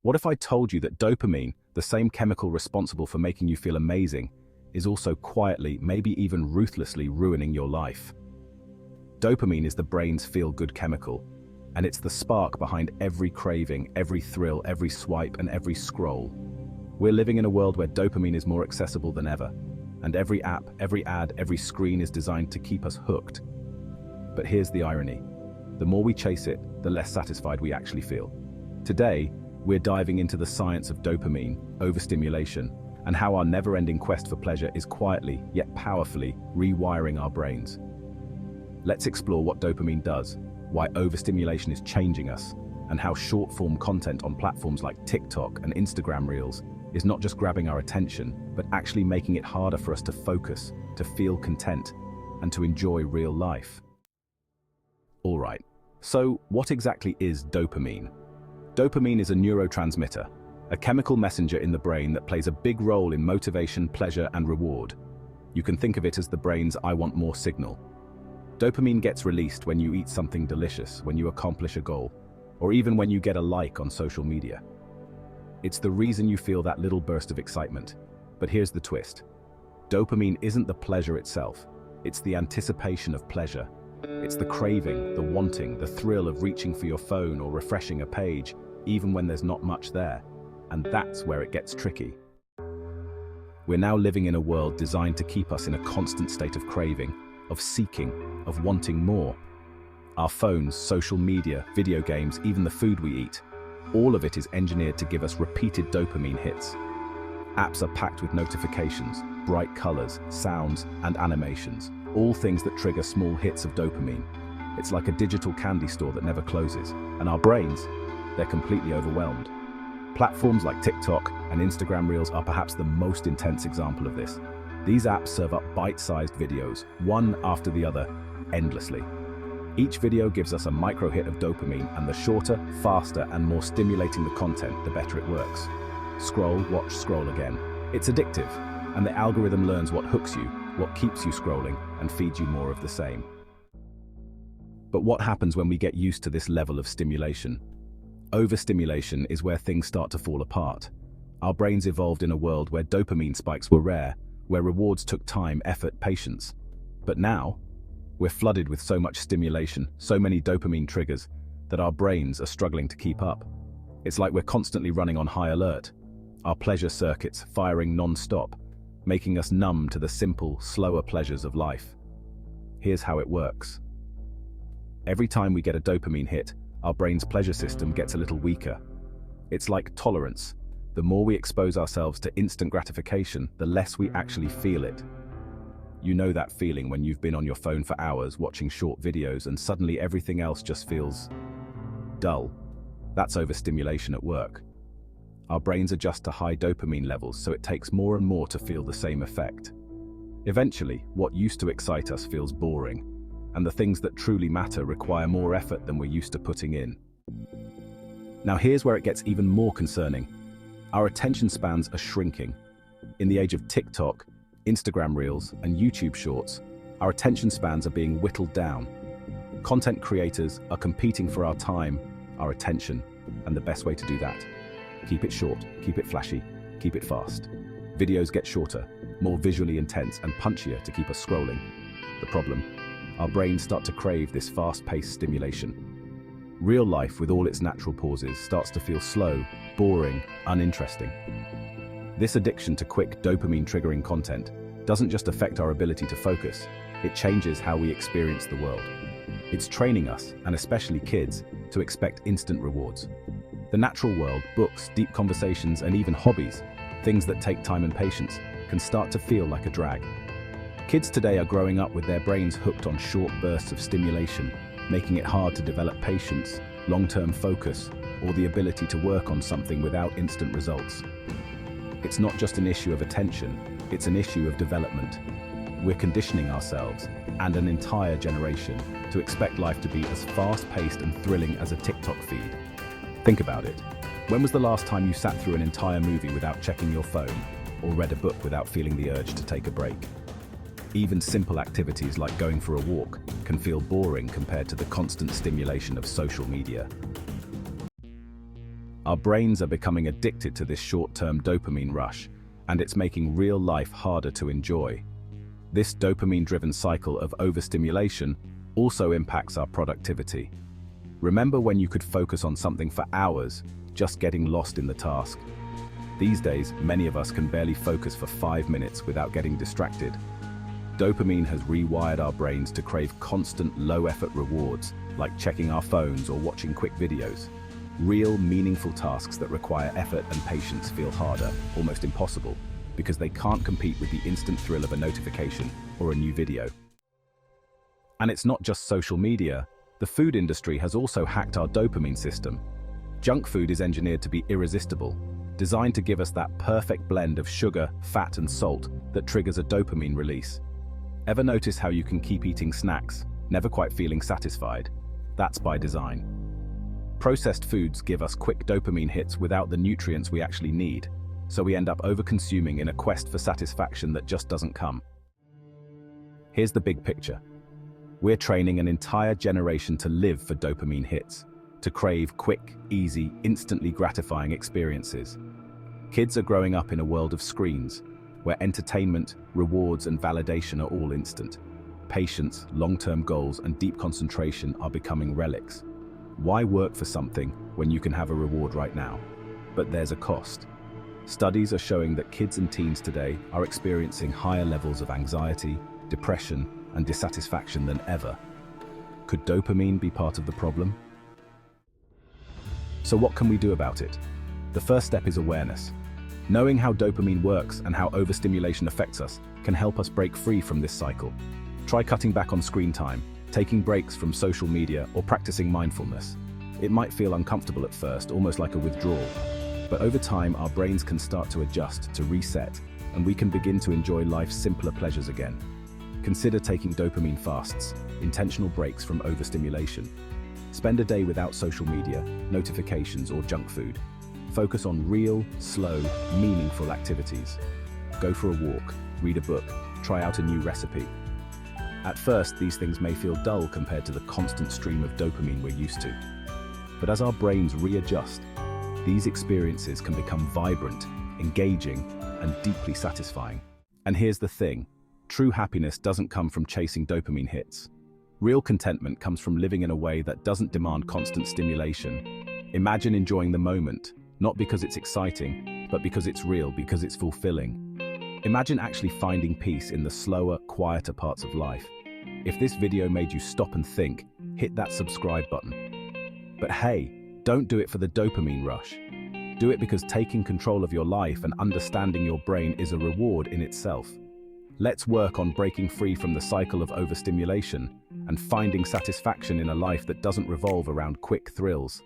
What if I told you that dopamine, the same chemical responsible for making you feel amazing, is also quietly, maybe even ruthlessly ruining your life? Dopamine is the brain's feel-good chemical, and it's the spark behind every craving, every thrill, every swipe, and every scroll. We're living in a world where dopamine is more accessible than ever, and every app, every ad, every screen is designed to keep us hooked. But here's the irony. The more we chase it, the less satisfied we actually feel. Today, we're diving into the science of dopamine, overstimulation, and how our never-ending quest for pleasure is quietly, yet powerfully, rewiring our brains. Let's explore what dopamine does, why overstimulation is changing us, and how short-form content on platforms like TikTok and Instagram Reels is not just grabbing our attention, but actually making it harder for us to focus, to feel content, and to enjoy real life. Alright, so what exactly is dopamine? Dopamine is a neurotransmitter, a chemical messenger in the brain that plays a big role in motivation, pleasure, and reward. You can think of it as the brain's "I want more" signal. Dopamine gets released when you eat something delicious, when you accomplish a goal, or even when you get a like on social media. It's the reason you feel that little burst of excitement. But here's the twist. Dopamine isn't the pleasure itself, it's the anticipation of pleasure. It's the craving, the wanting, the thrill of reaching for your phone or refreshing a page, even when there's not much there. And that's where it gets tricky. We're now living in a world designed to keep us in a constant state of craving, of seeking, of wanting more. Our phones, social media, video games, even the food we eat, all of it is engineered to give us repeated dopamine hits. Apps are packed with notifications, bright colors, sounds, and animations, all things that trigger small hits of dopamine. It's like a digital candy store that never closes, and our brains, they're completely overwhelmed. Platforms like TikTok and Instagram Reels are perhaps the most intense example of this. These apps serve up bite-sized videos, one after the other, endlessly. Each video gives us a micro hit of dopamine, and the shorter, faster, and more stimulating the content, the better it works. Scroll, watch, scroll again. It's addictive, and the algorithm learns what hooks you, what keeps you scrolling, and feeds you more of the same. But what happens when we get used to this level of stimulation? Overstimulation is where things start to fall apart. Our brains evolved in a world where dopamine spikes were rare, where rewards took time, effort, patience. But now, we're flooded with so much stimulation, so many dopamine triggers, that our brains are struggling to keep up. It's like we're constantly running on high alert, our pleasure circuits firing non-stop, making us numb to the simple, slower pleasures of life. Here's how it works. Every time we get a dopamine hit, our brain's pleasure system gets a little weaker. It's like tolerance. The more we expose ourselves to instant gratification, the less we actually feel it. You know that feeling when you've been on your phone for hours watching short videos and suddenly everything else just feels dull. That's overstimulation at work. Our brains adjust to high dopamine levels, so it takes more and more to feel the same effect. Eventually, what used to excite us feels boring, and the things that truly matter require more effort than we're used to putting in. Now here's where it gets even more concerning. Our attention spans are shrinking. In the age of TikTok, Instagram Reels, and YouTube Shorts, our attention spans are being whittled down. Content creators are competing for our time, our attention, and the best way to do that: keep it short, keep it flashy, keep it fast. Videos get shorter, more visually intense, and punchier to keep us scrolling. The problem? Our brains start to crave this fast-paced stimulation. Real life, with all its natural pauses, starts to feel slow, boring, uninteresting. This addiction to quick dopamine-triggering content doesn't just affect our ability to focus, it changes how we experience the world. It's training us, and especially kids, to expect instant rewards. The natural world, books, deep conversations, and even hobbies, things that take time and patience, can start to feel like a drag. Kids today are growing up with their brains hooked on short bursts of stimulation, making it hard to develop patience, long-term focus, or the ability to work on something without instant results. It's not just an issue of attention, it's an issue of development. We're conditioning ourselves, and an entire generation, to expect life to be as fast-paced and thrilling as a TikTok feed. Think about it. When was the last time you sat through an entire movie without checking your phone, or read a book without feeling the urge to take a break? Even simple activities like going for a walk can feel boring compared to the constant stimulation of social media. Our brains are becoming addicted to this short-term dopamine rush, and it's making real life harder to enjoy. This dopamine-driven cycle of overstimulation also impacts our productivity. Remember when you could focus on something for hours, just getting lost in the task? These days, many of us can barely focus for 5 minutes without getting distracted. Dopamine has rewired our brains to crave constant, low-effort rewards, like checking our phones or watching quick videos. Real, meaningful tasks that require effort and patience feel harder, almost impossible, because they can't compete with the instant thrill of a notification or a new video. And it's not just social media. The food industry has also hacked our dopamine system. Junk food is engineered to be irresistible, designed to give us that perfect blend of sugar, fat, and salt that triggers a dopamine release. Ever notice how you can keep eating snacks, never quite feeling satisfied? That's by design. Processed foods give us quick dopamine hits without the nutrients we actually need, so we end up overconsuming in a quest for satisfaction that just doesn't come. Here's the big picture. We're training an entire generation to live for dopamine hits, to crave quick, easy, instantly gratifying experiences. Kids are growing up in a world of screens, where entertainment, rewards, and validation are all instant. Patience, long-term goals, and deep concentration are becoming relics. Why work for something when you can have a reward right now? But there's a cost. Studies are showing that kids and teens today are experiencing higher levels of anxiety, depression, and dissatisfaction than ever. Could dopamine be part of the problem? So what can we do about it? The first step is awareness. Knowing how dopamine works and how overstimulation affects us can help us break free from this cycle. Try cutting back on screen time, taking breaks from social media, or practicing mindfulness. It might feel uncomfortable at first, almost like a withdrawal. But over time, our brains can start to adjust, to reset, and we can begin to enjoy life's simpler pleasures again. Consider taking dopamine fasts, intentional breaks from overstimulation. Spend a day without social media, notifications, or junk food. Focus on real, slow, meaningful activities. Go for a walk, read a book, try out a new recipe. At first, these things may feel dull compared to the constant stream of dopamine we're used to. But as our brains readjust, these experiences can become vibrant, engaging, and deeply satisfying. And here's the thing, true happiness doesn't come from chasing dopamine hits. Real contentment comes from living in a way that doesn't demand constant stimulation. Imagine enjoying the moment, not because it's exciting, but because it's real, because it's fulfilling. Imagine actually finding peace in the slower, quieter parts of life. If this video made you stop and think, hit that subscribe button. But hey, don't do it for the dopamine rush. Do it because taking control of your life and understanding your brain is a reward in itself. Let's work on breaking free from the cycle of overstimulation and finding satisfaction in a life that doesn't revolve around quick thrills.